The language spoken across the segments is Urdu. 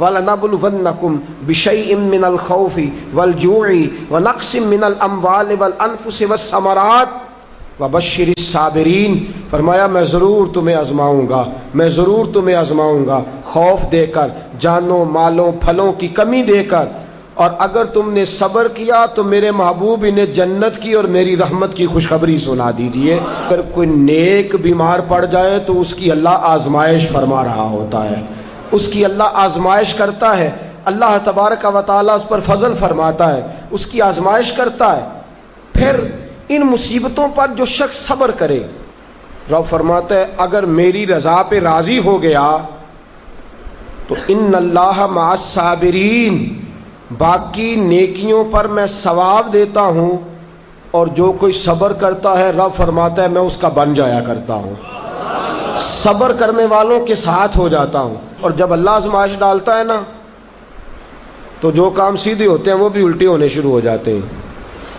وَلَنَبْلُوَنَّكُمْ بِشَيْءٍ مِّنَ الْخَوْفِ وَالْجُوعِ وَنَقْصٍ مِّنَ الْأَمْوَالِ وَالْأَنفُسِ وَالثَّمَرَاتِ وَبَشِّرِ الصَّابِرِينَ۔ فرمایا میں ضرور تمہیں آزماؤں گا، میں ضرور تمہیں آزماؤں گا، خوف دے کر، جانوں مالوں پھلوں کی کمی دے کر، اور اگر تم نے صبر کیا تو میرے محبوب انہیں جنت کی اور میری رحمت کی خوشخبری سنا دیجئے۔ اگر کوئی نیک بیمار پڑ جائے تو اس کی اللہ آزمائش فرما رہا ہوتا ہے، اس کی اللہ آزمائش کرتا ہے، اللہ تبارک و تعالیٰ اس پر فضل فرماتا ہے، اس کی آزمائش کرتا ہے۔ پھر ان مصیبتوں پر جو شخص صبر کرے، رب فرماتا ہے اگر میری رضا پہ راضی ہو گیا تو ان اللہ مع الصابرین، باقی نیکیوں پر میں ثواب دیتا ہوں، اور جو کوئی صبر کرتا ہے رب فرماتا ہے میں اس کا بن جایا کرتا ہوں، صبر کرنے والوں کے ساتھ ہو جاتا ہوں۔ اور جب اللہ آزمائش ڈالتا ہے نا تو جو کام سیدھے ہوتے ہیں وہ بھی الٹے ہونے شروع ہو جاتے ہیں۔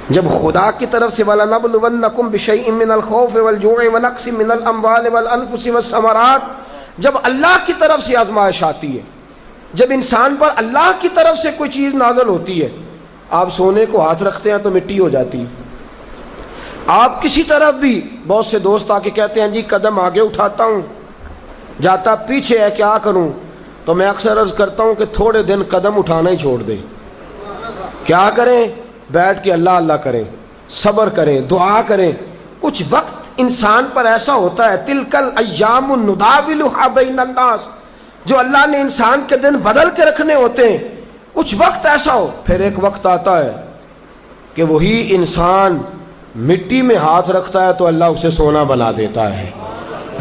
جب خدا کی طرف سے وَلَنَبْلُوَنَّكُمْ بِشَيْءٍ مِّنَ الْخَوْفِ وَالْجُوعِ وَنَقْصٍ مِّنَ الْأَمْوَالِ وَالْأَنفُسِ وَالثَّمَرَاتِ، جب اللہ کی طرف سے آزمائش آتی ہے، جب انسان پر اللہ کی طرف سے کوئی چیز نازل ہوتی ہے، آپ سونے کو ہاتھ رکھتے ہیں تو مٹی ہو جاتی ہے، آپ کسی طرف بھی، بہت سے دوست آ کے کہتے ہیں جی قدم آگے اٹھاتا ہوں جاتا پیچھے ہے، کیا کروں؟ تو میں اکثر عرض کرتا ہوں کہ تھوڑے دن قدم اٹھانا ہی چھوڑ دیں، کیا کریں؟ بیٹھ کے اللہ اللہ کریں، صبر کریں، دعا کریں۔ کچھ وقت انسان پر ایسا ہوتا ہے، تلک الایام نداولها بین الناس، جو اللہ نے انسان کے دن بدل کے رکھنے ہوتے ہیں، کچھ وقت ایسا ہو، پھر ایک وقت آتا ہے کہ وہی انسان مٹی میں ہاتھ رکھتا ہے تو اللہ اسے سونا بنا دیتا ہے۔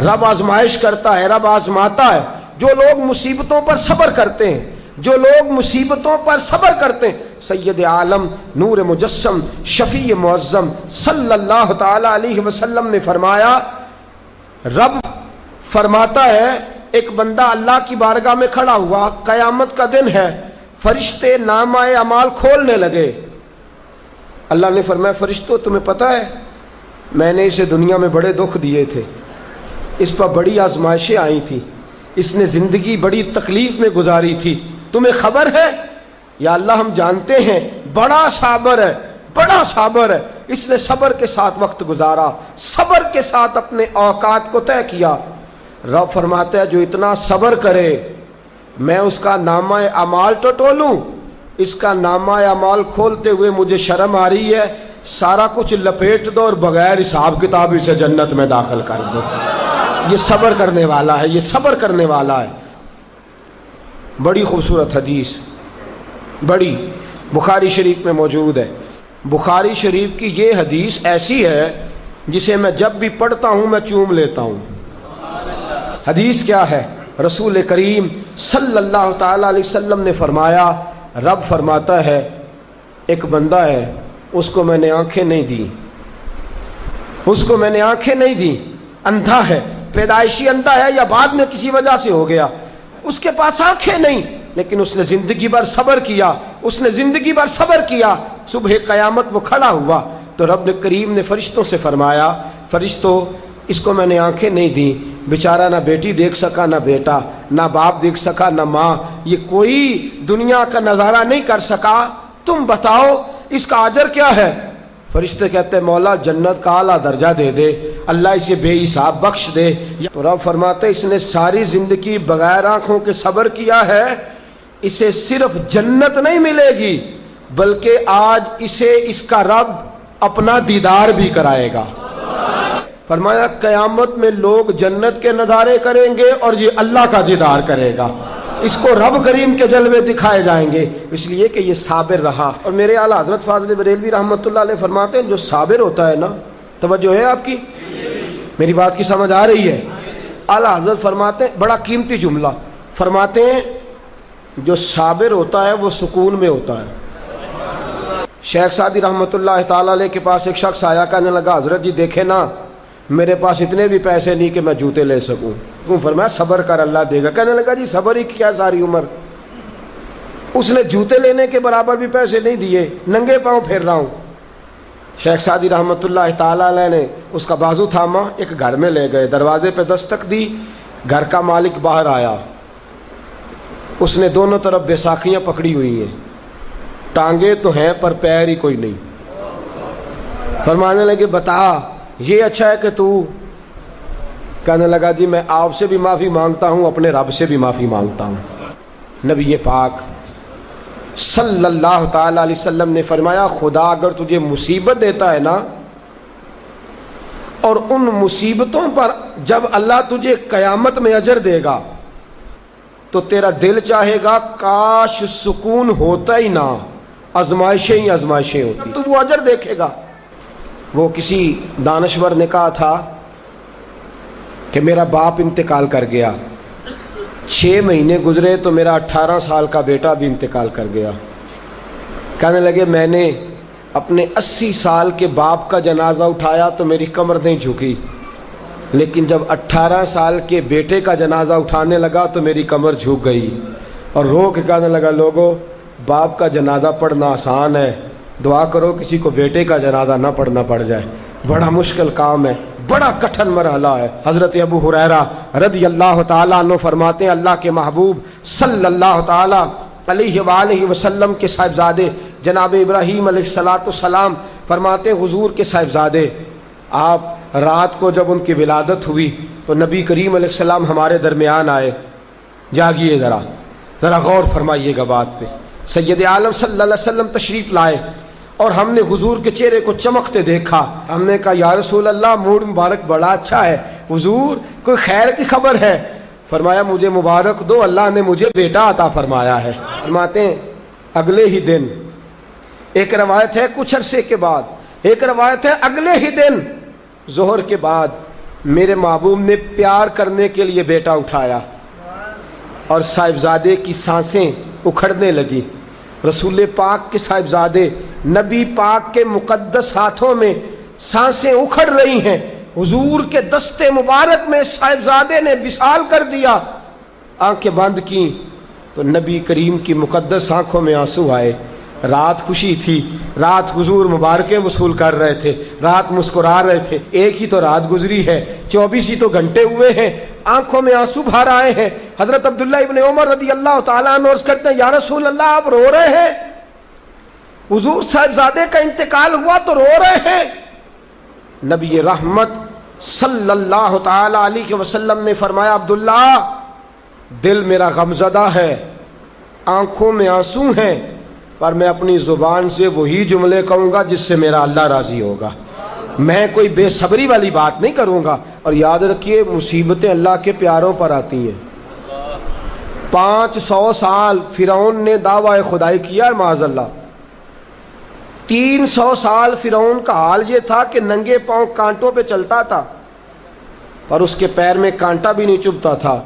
رب آزمائش کرتا ہے، رب آزماتا ہے۔ جو لوگ مصیبتوں پر صبر کرتے ہیں، جو لوگ مصیبتوں پر صبر کرتے ہیں، سید عالم نور مجسم شفیع معظم صلی اللہ تعالی علیہ وسلم نے فرمایا، رب فرماتا ہے ایک بندہ اللہ کی بارگاہ میں کھڑا ہوا، قیامت کا دن ہے، فرشتے نامہ اعمال کھولنے لگے۔ اللہ نے فرمایا فرشتوں تمہیں پتہ ہے میں نے اسے دنیا میں بڑے دکھ دیے تھے، اس پر بڑی آزمائشیں آئی تھیں، اس نے زندگی بڑی تکلیف میں گزاری تھی، تمہیں خبر ہے؟ یا اللہ ہم جانتے ہیں، بڑا صابر ہے، بڑا صابر ہے، اس نے صبر کے ساتھ وقت گزارا، صبر کے ساتھ اپنے اوقات کو طے کیا۔ رب فرماتا ہے جو اتنا صبر کرے میں اس کا نامہ اعمال ٹٹولوں، اس کا نامہ اعمال کھولتے ہوئے مجھے شرم آ رہی ہے، سارا کچھ لپیٹ دو اور بغیر حساب کتاب اسے جنت میں داخل کر دو۔ یہ صبر کرنے والا ہے، یہ صبر کرنے والا ہے۔ بڑی خوبصورت حدیث، بڑی، بخاری شریف میں موجود ہے۔ بخاری شریف کی یہ حدیث ایسی ہے جسے میں جب بھی پڑھتا ہوں میں چوم لیتا ہوں۔ حدیث کیا ہے؟ رسول کریم صلی اللہ تعالی علیہ وسلم نے فرمایا، رب فرماتا ہے ایک بندہ ہے، اس کو میں نے آنکھیں نہیں دی، اس کو میں نے آنکھیں نہیں دی، اندھا ہے، پیدائشی اندھا ہے یا بعد میں کسی وجہ سے ہو گیا، اس کے پاس آنکھیں نہیں، لیکن اس نے زندگی بھر صبر کیا، اس نے زندگی بھر صبر کیا، صبح قیامت وہ کھڑا ہوا تو رب کریم نے فرشتوں سے فرمایا، فرشتوں اس کو میں نے آنکھیں نہیں دی، بیچارہ نہ بیٹی دیکھ سکا، نہ بیٹا، نہ باپ دیکھ سکا، نہ ماں، یہ کوئی دنیا کا نظارہ نہیں کر سکا، تم بتاؤ اس کا اجر کیا ہے؟ فرشتے کہتے ہیں مولا جنت کا اعلیٰ درجہ دے دے، اللہ اسے بے حساب بخش دے۔ تو رب فرماتے اس نے ساری زندگی بغیر آنکھوں کے صبر کیا ہے، اسے صرف جنت نہیں ملے گی بلکہ آج اسے اس کا رب اپنا دیدار بھی کرائے گا۔ فرمایا قیامت میں لوگ جنت کے نظارے کریں گے اور یہ اللہ کا دیدار کرے گا، اس کو رب کریم کے جلوے دکھائے جائیں گے، اس لیے کہ یہ صابر رہا۔ اور میرے اعلیٰ حضرت فاضل بریلوی رحمۃ اللہ علیہ فرماتے ہیں جو صابر ہوتا ہے نا، توجہ ہے آپ کی، میری بات کی سمجھ آ رہی ہے؟ اعلیٰ حضرت فرماتے ہیں بڑا قیمتی جملہ، فرماتے ہیں جو صابر ہوتا ہے وہ سکون میں ہوتا ہے۔ شیخ سعدی رحمۃ اللہ تعالیٰ علیہ کے پاس ایک شخص آیا، کہنے لگا حضرت جی دیکھیں نا میرے پاس اتنے بھی پیسے نہیں کہ میں جوتے لے سکوں۔ فرمایا صبر کر اللہ دے گا۔ کہنے لگا جی صبر ہی کیا ساری عمر، اس نے جوتے لینے کے برابر بھی پیسے نہیں دیے، ننگے پاؤں پھر رہا ہوں۔ شیخ سعدی رحمۃ اللہ تعالیٰ علیہ نے اس کا بازو تھاما، ایک گھر میں لے گئے، دروازے پہ دستک دی، گھر کا مالک باہر آیا، اس نے دونوں طرف بیساکھیاں پکڑی ہوئی ہیں، ٹانگیں تو ہیں پر پیر ہی کوئی نہیں۔ فرمانے لگے بتا یہ اچھا ہے کہ تو؟ کہنے لگا جی میں آپ سے بھی معافی مانگتا ہوں، اپنے رب سے بھی معافی مانگتا ہوں۔ نبی پاک صلی اللہ تعالی علیہ وسلم نے فرمایا خدا اگر تجھے مصیبت دیتا ہے نا، اور ان مصیبتوں پر جب اللہ تجھے قیامت میں اجر دے گا تو تیرا دل چاہے گا کاش سکون ہوتا ہی نہ، آزمائشیں ہی آزمائشیں ہوتی، تو وہ اجر دیکھے گا۔ وہ کسی دانشور نے کہا تھا کہ میرا باپ انتقال کر گیا، 6 مہینے گزرے تو میرا 18 سال کا بیٹا بھی انتقال کر گیا۔ کہنے لگے میں نے اپنے 80 سال کے باپ کا جنازہ اٹھایا تو میری کمر نہیں جھکی، لیکن جب 18 سال کے بیٹے کا جنازہ اٹھانے لگا تو میری کمر جھک گئی، اور رو کے کہنے لگا لوگو باپ کا جنازہ پڑھنا آسان ہے، دعا کرو کسی کو بیٹے کا جنازہ نہ پڑھنا پڑ جائے، بڑا مشکل کام ہے، بڑا کٹھن مرحلہ ہے۔ حضرت ابو ہریرہ رضی اللہ تعالیٰ عنہ فرماتے ہیں اللہ کے محبوب صلی اللہ تعالیٰ علیہ وآلہ وسلم کے صاحبزادے جناب ابراہیم علیہ السلام فرماتے ہیں حضور کے صاحبزادے آپ رات کو جب ان کی ولادت ہوئی تو نبی کریم علیہ السلام ہمارے درمیان آئے۔ جاگیے ذرا غور فرمائیے گا بات پہ۔ سید عالم صلی اللہ علیہ وسلم تشریف لائے اور ہم نے حضور کے چہرے کو چمکتے دیکھا۔ ہم نے کہا یا رسول اللہ موڈ مبارک بڑا اچھا ہے، حضور کوئی خیر کی خبر ہے؟ فرمایا مجھے مبارک دو، اللہ نے مجھے بیٹا عطا فرمایا ہے۔ فرماتے ہیں اگلے ہی دن، ایک روایت ہے کچھ عرصے کے بعد، ایک روایت ہے اگلے ہی دن ظہر کے بعد میرے محبوب نے پیار کرنے کے لیے بیٹا اٹھایا اور صاحبزادے کی سانسیں اکھڑنے لگی۔ رسول پاک کے صاحبزادے نبی پاک کے مقدس ہاتھوں میں سانسیں اکھڑ رہی ہیں، حضور کے دستے مبارک میں صاحبزادے نے وصال کر دیا۔ آنکھیں بند کی تو نبی کریم کی مقدس آنکھوں میں آنسو آئے۔ رات خوشی تھی، رات حضور مبارکیں وصول کر رہے تھے، رات مسکرا رہے تھے، ایک ہی تو رات گزری ہے، 24 ہی تو گھنٹے ہوئے ہیں، آنکھوں میں آنسو بھر آئے ہیں۔ حضرت عبداللہ ابن عمر رضی اللہ تعالیٰ عنہ عرض کرتے ہیں یا رسول اللہ آپ رو رہے ہیں؟ حضور صاحبزادے کا انتقال ہوا تو رو رہے ہیں؟ نبی رحمت صلی اللہ تعالیٰ علیہ وسلم نے فرمایا عبداللہ دل میرا غمزدہ ہے، آنکھوں میں آنسو ہیں، پر میں اپنی زبان سے وہی جملے کہوں گا جس سے میرا اللہ راضی ہوگا، میں کوئی بے صبری والی بات نہیں کروں گا۔ اور یاد رکھیے مصیبتیں اللہ کے پیاروں پر آتی ہیں۔ 500 سال فرعون نے دعویٰ خدائی کیا ہے معاذ اللہ، 300 سال فرعون کا حال یہ تھا کہ ننگے پاؤں کانٹوں پہ چلتا تھا اور اس کے پیر میں کانٹا بھی نہیں چبھتا تھا۔